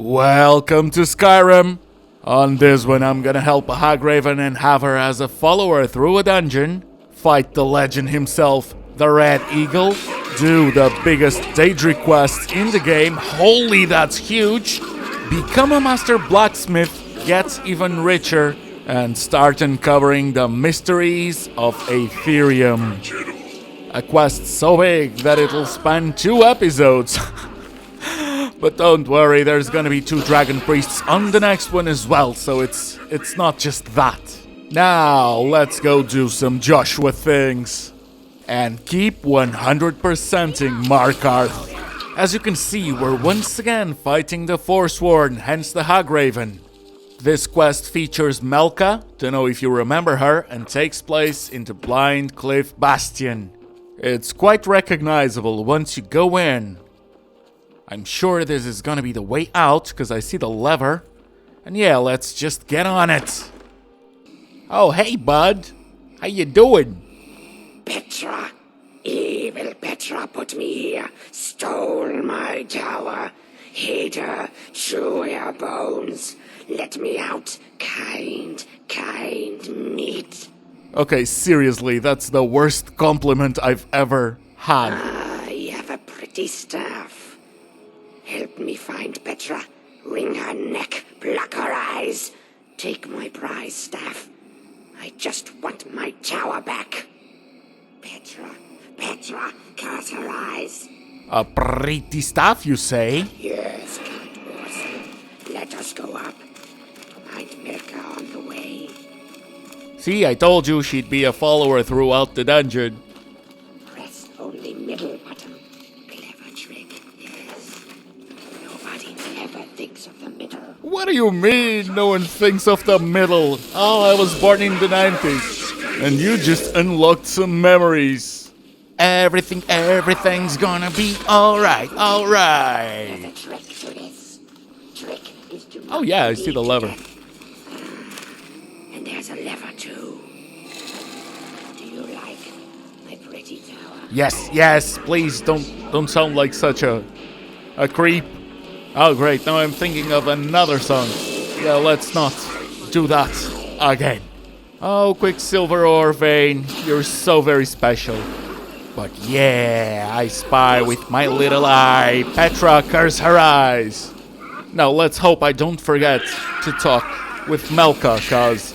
Welcome to Skyrim. On this one, I'm gonna help a Hagraven and have her as a follower through a dungeon, fight the legend himself, the Red Eagle, do the biggest daedric quest in the game, holy that's huge, become a master blacksmith, get even richer, and start uncovering the mysteries of Aetherium. A quest so big that it'll span 2 episodes. But don't worry, there's gonna be 2 dragon priests on the next one as well, so it's not just that. Now, let's go do some Joshua things. And keep 100%ing Markarth. As you can see, we're once again fighting the Forsworn, hence the Hagraven. This quest features Melka, don't know if you remember her, and takes place in the Blind Cliff Bastion. It's quite recognizable once you go in. I'm sure this is gonna be the way out, because I see the lever. And yeah, let's just get on it. Oh, hey, bud. How you doing? Petra, evil Petra put me here, stole my tower, hid her, chew her bones. Let me out, kind meat. Okay, seriously, that's the worst compliment I've ever had. I have a pretty staff. Help me find Petra, wring her neck, pluck her eyes. Take my prize staff. I just want my tower back. Petra, close her eyes. A pretty staff, you say? Yes, Count Orson. Let us go up. Find Melka on the way. See, I told you she'd be a follower throughout the dungeon. Press only middle button. Clever trick, yes. Nobody ever thinks of the middle. What do you mean no one thinks of the middle? Oh, I was born in the 90s. And you just unlocked some memories. Everything's gonna be alright. There's a trick to this. Trick is to Oh yeah, I see the lever. And there's a lever too. Do you like my pretty tower? Yes, please don't sound like such a creep. Oh great, now I'm thinking of another song. Yeah, let's not do that again. Oh, Quicksilver ore vein, you're so very special. But yeah, I spy with my little eye. Petra, curse her eyes. Now let's hope I don't forget to talk with Melka, cause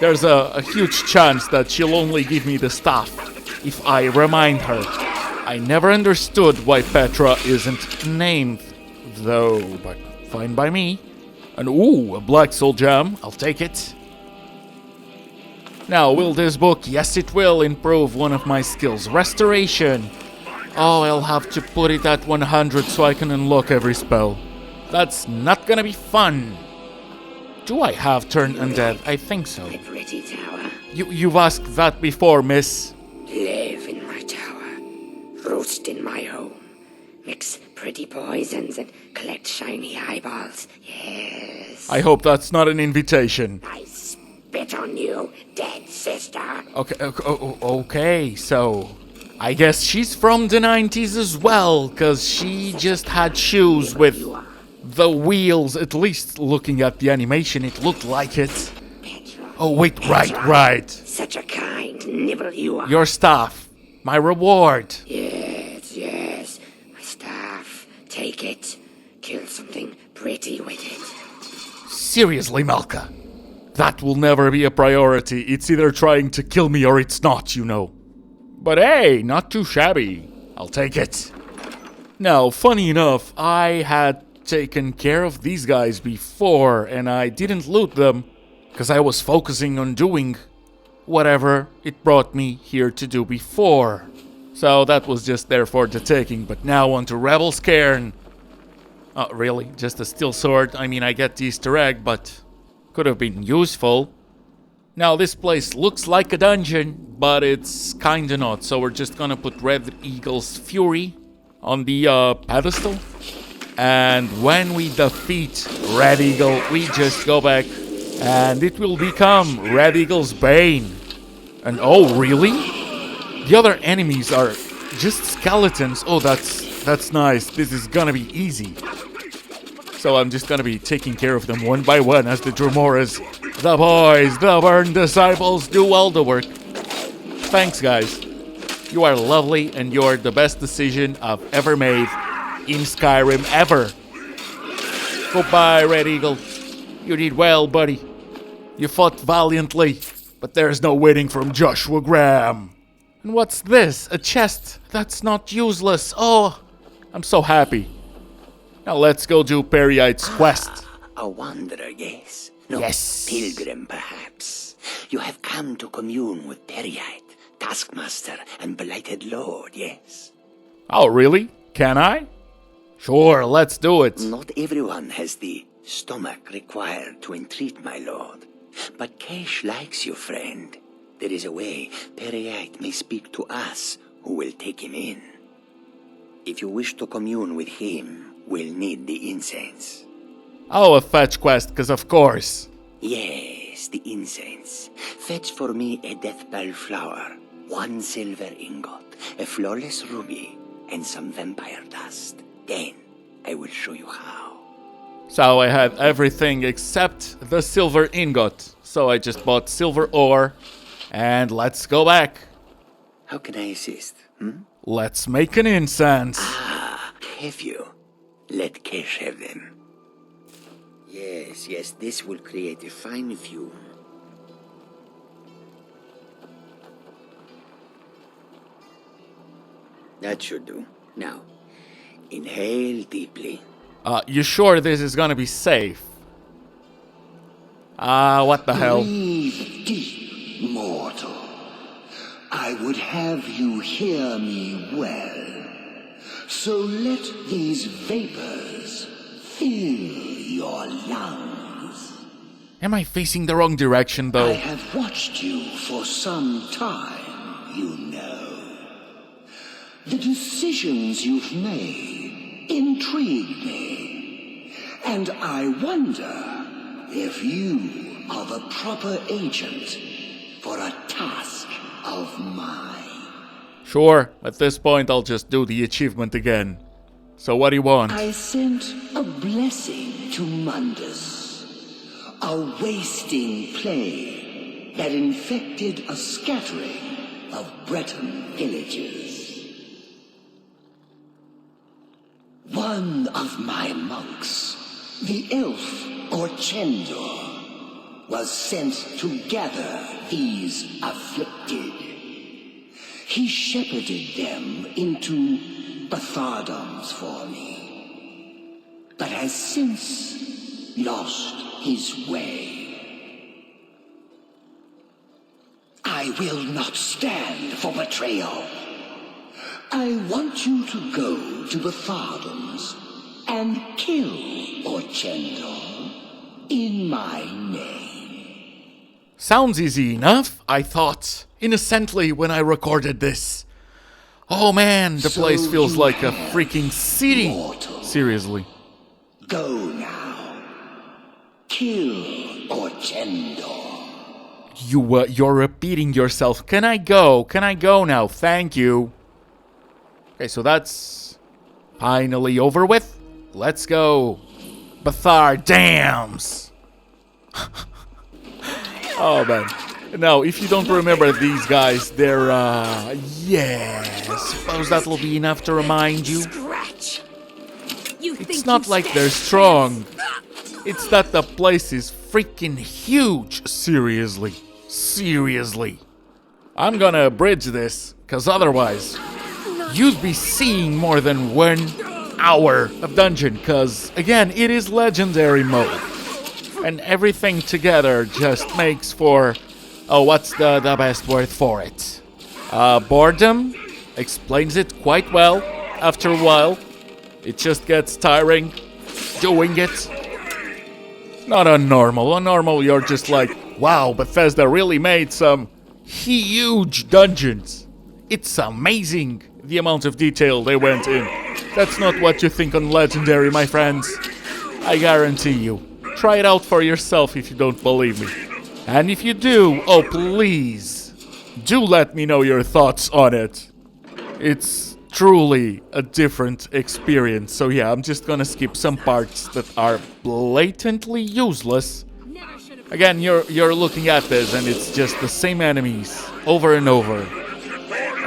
there's a huge chance that she'll only give me the staff if I remind her. I never understood why Petra isn't named, though, but fine by me. And ooh, a black soul gem, I'll take it. Now, will this book? Yes, it will improve one of my skills, restoration. Oh, I'll have to put it at 100 so I can unlock every spell. That's not gonna be fun. Do I have turn undead? I think so. My pretty tower. You've asked that before, miss. Live in my tower. Roost in my home. Mix pretty poisons and collect shiny eyeballs. Yes. I hope that's not an invitation. I spit on you, dead sister. Okay, so I guess she's from the 90s as well, cause she just had shoes with the wheels, at least looking at the animation, it looked like it. Petra. Oh wait, right. Such a kind nibble you are. Your staff, my reward. Yes. My staff. Take it. Kill something pretty with it. Seriously, Melka. That will never be a priority. It's either trying to kill me or it's not, you know. But hey, not too shabby. I'll take it. Now, funny enough, I had taken care of these guys before and I didn't loot them because I was focusing on doing whatever it brought me here to do before. So that was just there for the taking, but now on to Rebel's Cairn. Oh, really? Just a steel sword? I mean, I get the Easter egg, but could have been useful. Now, this place looks like a dungeon, but it's kinda not, so we're just gonna put Red Eagle's Fury on the pedestal. And when we defeat Red Eagle, we just go back and it will become Red Eagle's Bane. And oh, really? The other enemies are just skeletons. Oh, that's nice. This is gonna be easy. So I'm just gonna be taking care of them one by one as the Dromoras, the boys, the Burn Disciples do all the work. Thanks, guys. You are lovely and you're the best decision I've ever made in Skyrim ever. Goodbye, Red Eagle. You did well, buddy. You fought valiantly, but there's no winning from Joshua Graham. And what's this? A chest? That's not useless. Oh, I'm so happy. Now let's go do Periite's quest. A wanderer, yes. No, Yes. pilgrim, perhaps. You have come to commune with Periite, Taskmaster, and Blighted Lord, yes? Oh, really? Can I? Sure, let's do it. Not everyone has the stomach required to entreat my lord. But Kesh likes you, friend. There is a way Periite may speak to us who will take him in. If you wish to commune with him, we'll need the incense. Oh, a fetch quest, because of course. Yes, the incense. Fetch for me a deathbell flower, 1 silver ingot, a flawless ruby, and some vampire dust. Then I will show you how. So I had everything except the silver ingot. So I just bought silver ore. And let's go back. How can I assist? Let's make an incense. Have you? Let Kesh have them. Yes, this will create a fine fume. That should do. Now, inhale deeply. You sure this is gonna be safe? What the hell? Breathe deep, mortal. I would have you hear me well. So let these vapors fill your lungs. Am I facing the wrong direction, I though? have watched you for some time, you know. The decisions you've made intrigue me. And I wonder if you are the proper agent for a task of mine. Sure, at this point I'll just do the achievement again. So what do you want? I sent a blessing to Mundus, a wasting plague that infected a scattering of Breton villages. One of my monks, the elf Orchendor, was sent to gather these afflicted. He shepherded them into Bathardoms for me, but has since lost his way. I will not stand for betrayal. I want you to go to Bathardoms and kill Orchendor in my name. Sounds easy enough, I thought, innocently when I recorded this. Oh man, the place feels like a freaking city. Mortal. Seriously. Go now. Kill Orchendor. You're repeating yourself. Can I go? Can I go now? Thank you. Okay, so that's finally over with. Let's go. Bathar Dams. Oh man. Now, if you don't remember these guys, they're yeah. Suppose that'll be enough to remind you. Scratch! It's not like they're strong. It's that the place is freaking huge. Seriously. Seriously. I'm gonna bridge this, cause otherwise you'd be seeing more than 1 hour of dungeon, cause again, it is legendary mode. And everything together just makes for, oh, what's the best word for it? Boredom explains it quite well. After a while, it just gets tiring doing it. Not on normal. On normal, you're just like, wow, Bethesda really made some huge dungeons. It's amazing the amount of detail they went in. That's not what you think on Legendary, my friends. I guarantee you. Try it out for yourself if you don't believe me. And if you do, oh please, do let me know your thoughts on it. It's truly a different experience. So yeah, I'm just gonna skip some parts that are blatantly useless. Again, you're looking at this and it's just the same enemies over and over.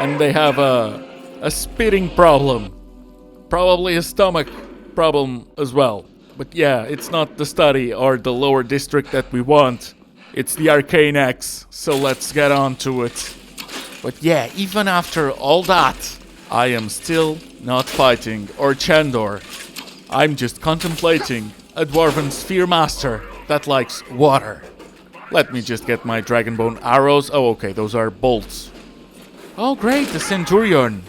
And they have a spitting problem. Probably a stomach problem as well. But yeah, it's not the study or the lower district that we want. It's the Arcane X, so let's get on to it. But yeah, even after all that, I am still not fighting Orchandor. I'm just contemplating a Dwarven Sphere Master that likes water. Let me just get my Dragonbone arrows. Oh, okay, those are bolts. Oh, great, the Centurion.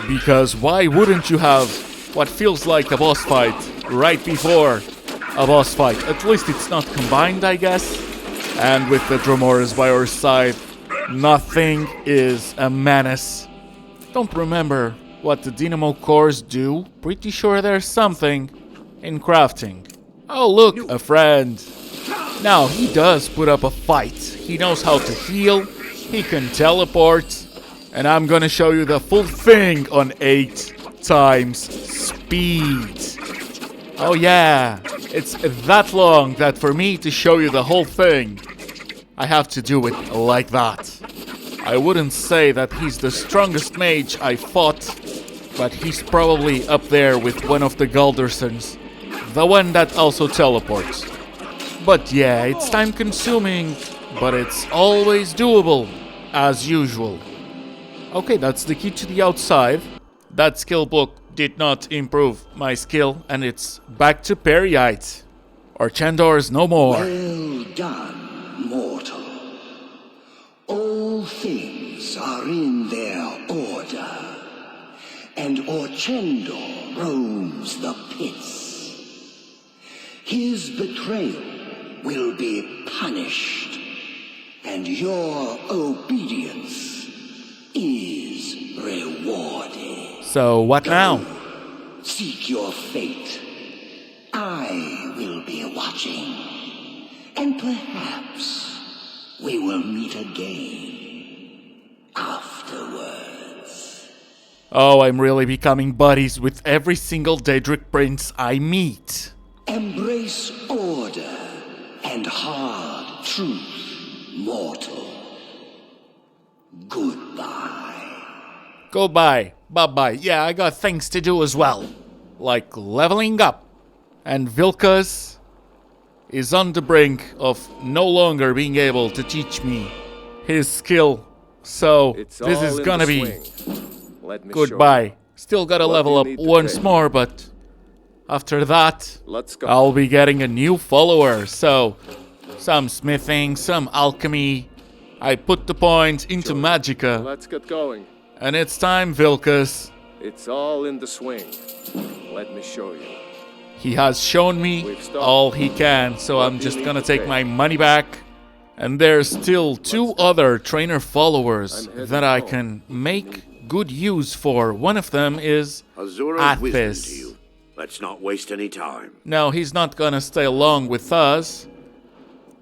Because why wouldn't you have what feels like a boss fight right before a boss fight? At least it's not combined, I guess. And with the Dromoras by our side, nothing is a menace. Don't remember what the Dynamo cores do. Pretty sure there's something in crafting. Oh, look, a friend. Now, he does put up a fight. He knows how to heal. He can teleport. And I'm gonna show you the full thing on 8 times speed. Oh yeah, it's that long that for me to show you the whole thing, I have to do it like that. I wouldn't say that he's the strongest mage I fought, but he's probably up there with one of the Galdersons, the one that also teleports. But yeah, it's time consuming, but it's always doable, as usual. Okay, that's the key to the outside. That skill book did not improve my skill, and it's back to Periite. Orchandor's no more. Well done, mortal. All things are in their order, and Orchandor roams the pits. His betrayal will be punished, and your obedience is rewarded. So what now? Seek your fate. I will be watching, and perhaps we will meet again afterwards. Oh, I'm really becoming buddies with every single Daedric prince I meet. Embrace order and hard truth, mortal. Goodbye. Goodbye. Bye-bye. Yeah, I got things to do as well. Like leveling up. And Vilkas is on the brink of no longer being able to teach me his skill. So, this is gonna be goodbye. Still gotta level up once more, but after that, I'll be getting a new follower. So, some smithing, some alchemy. I put the points into Magicka. Let's get going. And it's time, Vilkas. It's all in the swing. Let me show you. He has shown me all he can, so I'm just gonna take my money back. And there's still 2 other trainer followers that I can make good use for. One of them is Azura's wisdom to Athis. you. Let's not waste any time. No, he's not gonna stay long with us,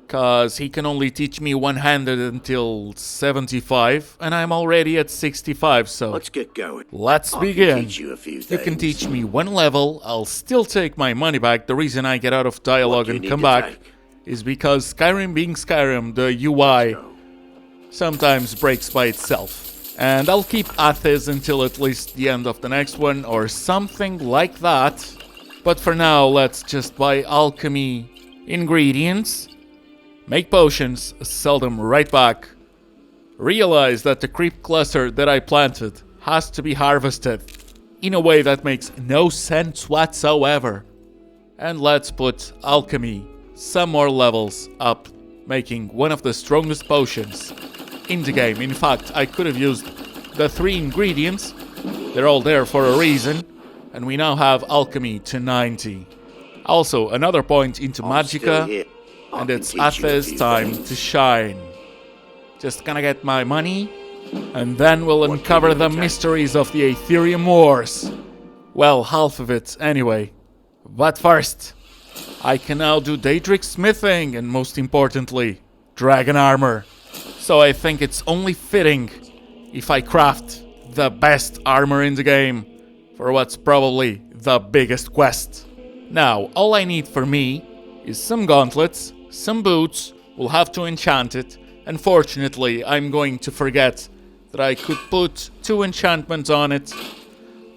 cause he can only teach me one-handed until 75, and I'm already at 65, so Let's get going. let's I begin. Can teach you a few You things. can teach me 1 level, I'll still take my money back. The reason I get out of dialogue What do you and need come to back take? is because Skyrim being Skyrim, the UI sometimes breaks by itself. And I'll keep Athis until at least the end of the next one, or something like that. But for now, let's just buy alchemy ingredients, make potions, sell them right back. Realize that the creep cluster that I planted has to be harvested in a way that makes no sense whatsoever. And let's put alchemy some more levels up, making one of the strongest potions in the game. In fact, I could have used the 3 ingredients. They're all there for a reason. And we now have alchemy to 90. Also, another point into I'm still Magicka. here. I And can it's teach you a Athis' few time things. to shine. Just gonna get my money, and then we'll uncover the mysteries of the Aetherium Wars. Well, half of it anyway. But first, I can now do daedric smithing, and most importantly, dragon armor. So I think it's only fitting if I craft the best armor in the game for what's probably the biggest quest. Now, all I need for me is some gauntlets, some boots. We'll have to enchant it. Unfortunately, I'm going to forget that I could put 2 enchantments on it.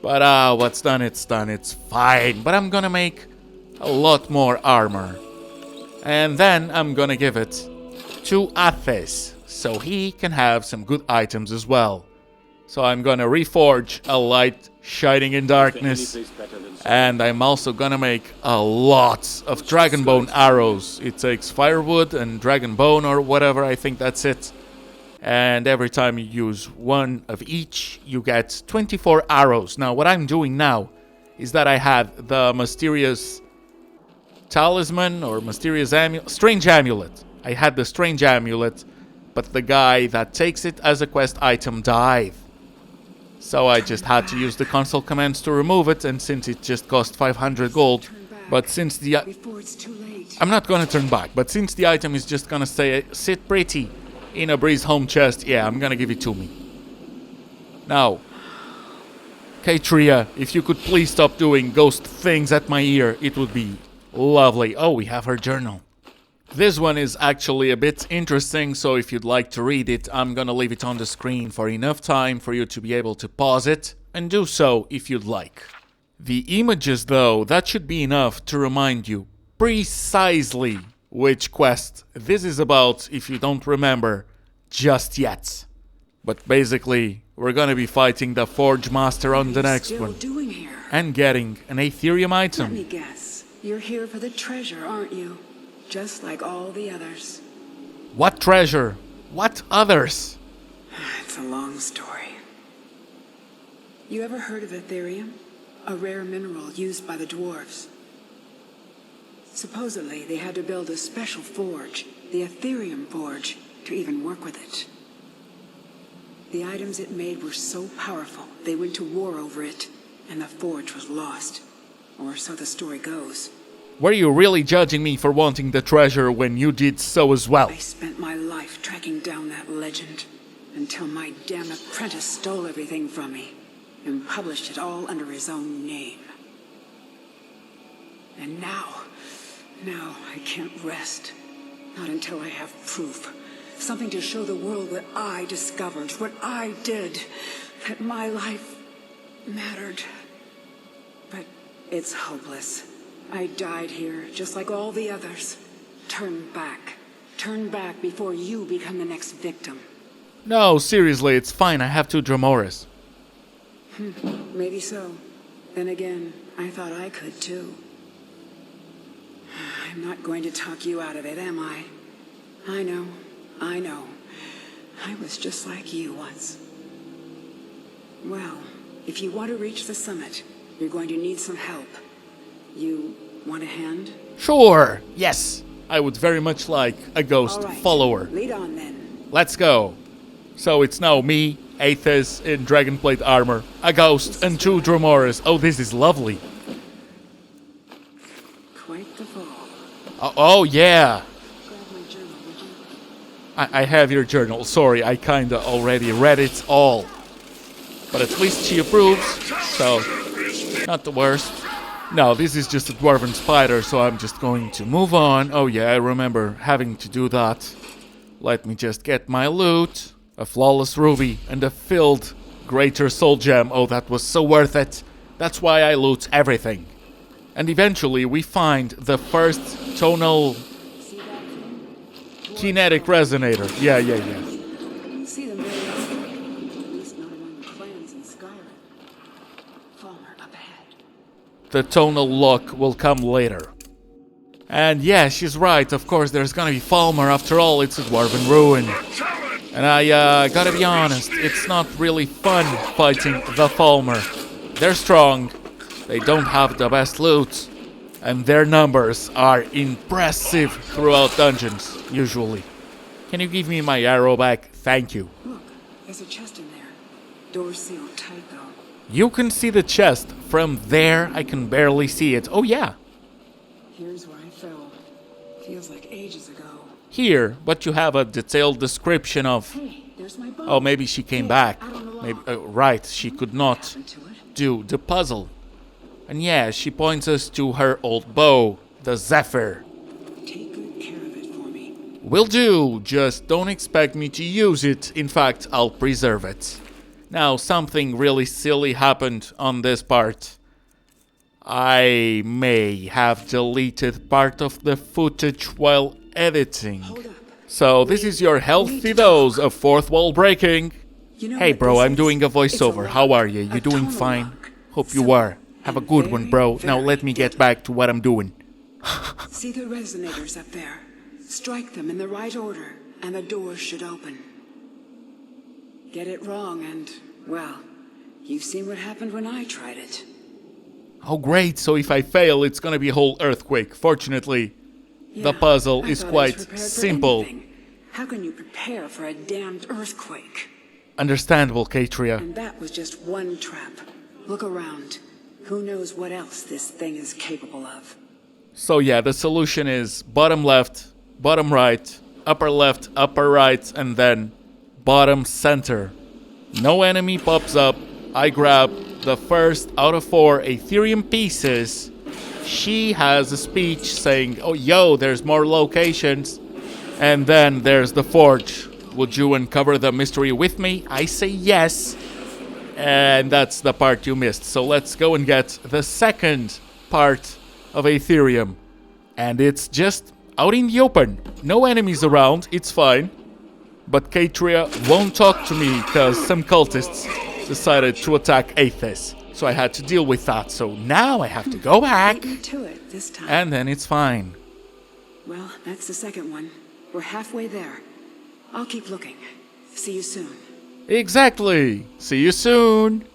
But what's done, it's done. It's fine. But I'm gonna make a lot more armor. And then I'm gonna give it to Athis, so he can have some good items as well. So I'm gonna reforge a light shining in darkness. And I'm also gonna make a lot of Dragonbone arrows. It takes firewood and Dragonbone or whatever, I think that's it. And every time you use 1 of each, you get 24 arrows. Now, what I'm doing now is that I had the mysterious talisman or mysterious strange amulet. I had the strange amulet, but the guy that takes it as a quest item died. So I just had to use the console commands to remove it, and since it just cost 500 gold, but since the... I'm not gonna turn back, but since the item is just gonna sit pretty in a Breeze home chest, yeah, I'm gonna give it to me. Now, Katria, if you could please stop doing ghost things at my ear, it would be lovely. Oh, we have her journal. This one is actually a bit interesting, so if you'd like to read it, I'm gonna leave it on the screen for enough time for you to be able to pause it, and do so if you'd like. The images, though, that should be enough to remind you precisely which quest this is about if you don't remember just yet. But basically, we're gonna be fighting the Forge Master on the next one. Doing here? And getting an Aetherium Let item. me guess. You're here for the treasure, aren't you? Just like all the others. What treasure? What others? It's a long story. You ever heard of Aetherium? A rare mineral used by the dwarves. Supposedly, they had to build a special forge, the Aetherium Forge, to even work with it. The items it made were so powerful, they went to war over it, and the forge was lost. Or so the story goes. Were you really judging me for wanting the treasure when you did so as well? I spent my life tracking down that legend, until my damn apprentice stole everything from me, and published it all under his own name. And now I can't rest. Not until I have proof. Something to show the world what I discovered, what I did. That my life mattered. But it's hopeless. I died here, just like all the others. Turn back. Turn back before you become the next victim. No, seriously, it's fine. I have 2 Dramoris. Maybe so. Then again, I thought I could too. I'm not going to talk you out of it, am I? I know. I was just like you once. Well, if you want to reach the summit, you're going to need some help. You want a hand? Sure, yes. I would very much like a ghost All right. follower. Lead on then. Let's go. So it's now me, Aethys in Dragonplate armor, a ghost, and 2 Dramoris. Oh, this is lovely. Quite the fall. Oh yeah. Grab my journal, would you? I have your journal. Sorry, I kinda already read it all. But at least she approves, so not the worst. No, this is just a dwarven spider, so I'm just going to move on. Oh yeah, I remember having to do that. Let me just get my loot. A flawless ruby and a filled greater soul gem. Oh, that was so worth it. That's why I loot everything. And eventually we find the first tonal kinetic resonator. Yeah. You see them very often. At least not among the clans in Skyrim. Falmer up ahead. The tonal lock will come later. And yeah, she's right. Of course, there's gonna be Falmer. After all, it's a dwarven ruin. And I gotta be honest, it's not really fun fighting the Falmer. They're strong, they don't have the best loot, and their numbers are impressive throughout dungeons, usually. Can you give me my arrow back? Thank you. Look, there's a chest in there. Door sealed tight though. You can see the chest. From there, I can barely see it. Oh yeah, Here's where I fell. Feels like ages ago. here, but you have a detailed description of... Hey, There's my boat. Oh, maybe she came back. Maybe, right, she could not do the puzzle. And yeah, she points us to her old bow, the Zephyr. Take good care of it for me. Will do, just don't expect me to use it. In fact, I'll preserve it. Now, something really silly happened on this part. I may have deleted part of the footage while editing. Hold up. So this is your healthy dose of fourth wall breaking. You know Hey what bro, this I'm is? doing a It's voiceover. rock, How are you? You a doing tonal fine? rock. Hope you Simple are. Have a and good one, very, bro. Now very let me get deadly. back to what I'm doing. See the resonators up there? Strike them in the right order, and the doors should open. Get it wrong, and, well, you've seen what happened when I tried it. Oh great, so if I fail, it's gonna be a whole earthquake. Fortunately, the Yeah, puzzle I is thought I was quite prepared for simple. anything. How can you prepare for a damned earthquake? Understandable, Katria. And that was just one trap. Look around. Who knows what else this thing is capable of? So yeah, the solution is bottom left, bottom right, upper left, upper right, and then bottom center. No enemy pops up. I grab the first out of 4 Ethereum pieces. She has a speech saying, oh yo, there's more locations. And then there's the forge. Would you uncover the mystery with me? I say yes. And that's the part you missed. So let's go and get the second part of Ethereum. And it's just out in the open. No enemies around, it's fine. But Katria won't talk to me because some cultists decided to attack Aethys. So I had to deal with that. So now I have to go back. Beat me to it this time. And then it's fine. Well, that's the second one. We're halfway there. I'll keep looking. See you soon. Exactly. See you soon.